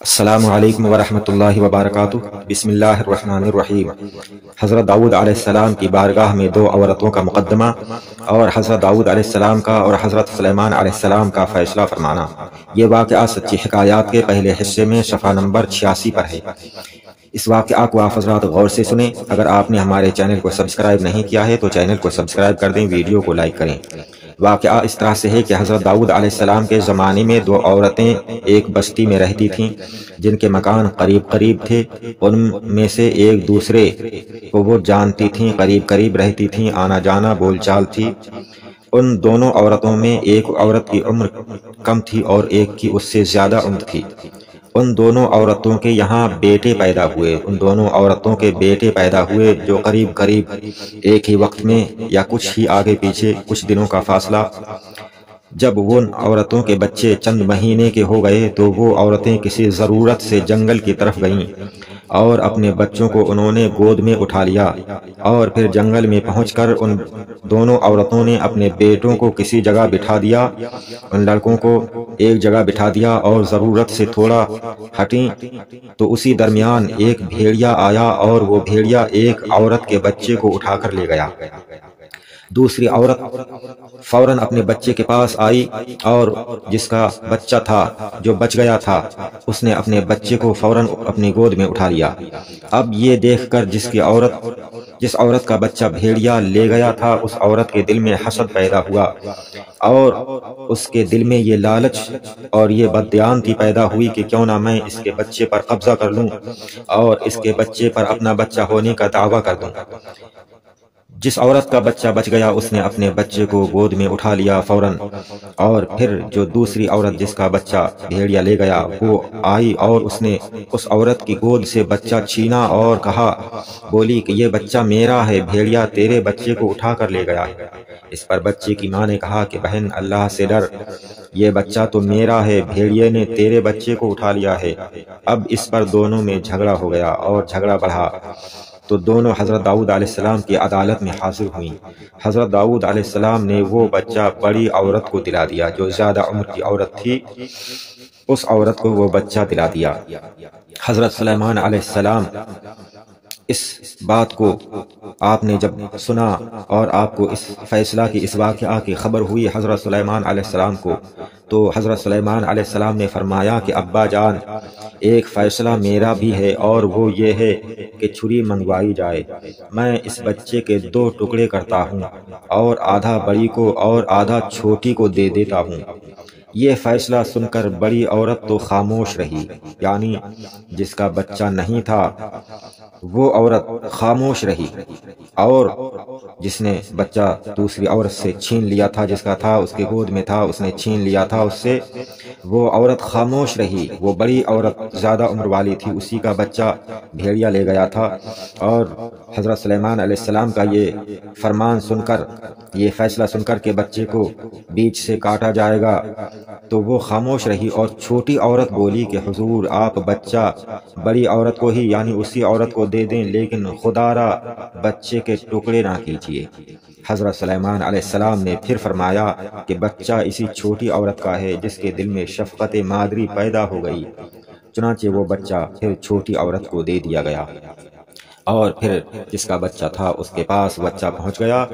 السلام علیکم ورحمۃ اللہ وبرکاتہ۔ بسم اللہ الرحمن الرحیم۔ حضرت داؤد علیہ السلام کی بارگاہ میں دو عورتوں کا مقدمہ اور حضرت داؤد علیہ السلام کا اور حضرت سلیمان علیہ السلام کا فیصلہ فرمانا۔ یہ واقعہ سچی حکایات کے پہلے حصے میں صفحہ نمبر 86 پر ہے۔ اس واقعہ کو آپ حضرات غور سے سنیں۔ اگر آپ نے ہمارے چینل کو سبسکرائب نہیں کیا ہے تو چینل کو سبسکرائب کر دیں، ویڈیو کو لائک کریں۔ واقعہ اس طرح سے ہے کہ حضرت داؤد علیہ السلام کے زمانے میں دو عورتیں ایک بستی میں رہتی تھیں جن کے مکان قریب قریب تھے۔ ان میں سے ایک دوسرے کو وہ جانتی تھیں، قریب قریب رہتی تھیں، آنا جانا بول چال تھی۔ ان دونوں عورتوں میں ایک عورت کی عمر کم تھی اور ایک کی اس سے زیادہ عمر تھی۔ ان دونوں عورتوں کے یہاں بیٹے پیدا ہوئے جو قریب قریب ایک ہی وقت میں یا کچھ ہی آگے پیچھے کچھ دنوں کا فاصلہ۔ جب ان عورتوں کے بچے چند مہینے کے ہو گئے تو وہ عورتیں کسی ضرورت سے جنگل کی طرف گئیں اور اپنے بچوں کو انہوں نے گود میں اٹھا لیا، اور پھر جنگل میں پہنچ کر ان دونوں عورتوں نے اپنے بیٹوں کو کسی جگہ بٹھا دیا، ان لڑکوں کو ایک جگہ بٹھا دیا اور ضرورت سے تھوڑا ہٹیں تو اسی درمیان ایک بھیڑیا آیا اور وہ بھیڑیا ایک عورت کے بچے کو اٹھا کر لے گیا۔ دوسری عورت فوراً اپنے بچے کے پاس آئی اور جس کا بچہ تھا جو بچ گیا تھا اس نے اپنے بچے کو فوراً اپنی گود میں اٹھا لیا۔ اب یہ دیکھ کر جس عورت کا بچہ بھیڑیا لے گیا تھا اس عورت کے دل میں حسد پیدا ہوا اور اس کے دل میں یہ لالچ اور یہ بددیانتی پیدا ہوئی کہ کیوں نہ میں اس کے بچے پر قبضہ کر لوں اور اس کے بچے پر اپنا بچہ ہونے کا دعویٰ کر دوں۔ جس عورت کا بچہ بچ گیا اس نے اپنے بچے کو گود میں اٹھا لیا فوراً، اور پھر جو دوسری عورت جس کا بچہ بھیڑیا لے گیا وہ آئی اور اس نے اس عورت کی گود سے بچہ چھینا اور بولی کہ یہ بچہ میرا ہے، بھیڑیا تیرے بچے کو اٹھا کر لے گیا ہے۔ اس پر بچے کی ماں نے کہا کہ بہن اللہ سے ڈر، یہ بچہ تو میرا ہے، بھیڑیے نے تیرے بچے کو اٹھا لیا ہے۔ اب اس پر دونوں میں جھگڑا ہو گیا اور جھگڑا بڑھا تو دونوں حضرت داؤد علیہ السلام کی عدالت میں حاضر ہوئیں۔ حضرت داؤد علیہ السلام نے وہ بچہ بڑی عورت کو دلا دیا، جو زیادہ عمر کی عورت تھی اس عورت کو وہ بچہ دلا دیا۔ حضرت سلیمان علیہ السلام اس بات کو آپ نے جب سنا اور آپ کو اس فیصلہ کی، اس واقعہ کی خبر ہوئی حضرت سلیمان علیہ السلام کو، تو حضرت سلیمان علیہ السلام نے فرمایا کہ ابا جان، ایک فیصلہ میرا بھی ہے اور وہ یہ ہے کہ چھری منگوائی جائے۔ میں اس بچے کے 2 ٹکڑے کرتا ہوں اور آدھا بڑی کو اور آدھا چھوٹی کو دے دیتا ہوں۔ یہ فیصلہ سن کر بڑی عورت تو خاموش رہی، یعنی جس کا بچہ نہیں تھا وہ عورت خاموش رہی، اور جس نے بچہ دوسری عورت سے چھین لیا تھا، جس کا تھا اس کے گود میں تھا، اس نے چھین لیا تھا اس سے، وہ عورت خاموش رہی۔ وہ بڑی عورت زیادہ عمر والی تھی، اسی کا بچہ بھیڑیا لے گیا تھا، اور حضرت سلیمان علیہ السلام کا یہ فرمان سن کر، یہ فیصلہ سن کر کہ بچے کو بیچ سے کاٹا جائے گا، تو وہ خاموش رہی۔ اور چھوٹی عورت بولی کہ حضور آپ بچہ بڑی عورت کو ہی، یعنی اسی عورت کو دے دیں، لیکن خدا را بچے کے ٹکڑے نہ کیجیے۔ حضرت سلیمان علیہ السلام نے پھر فرمایا کہ بچہ اسی چھوٹی عورت کا ہے جس کے دل میں شفقت مادری پیدا ہو گئی۔ چنانچہ وہ بچہ پھر چھوٹی عورت کو دے دیا گیا، اور پھر جس کا بچہ تھا اس کے پاس بچہ پہنچ گیا۔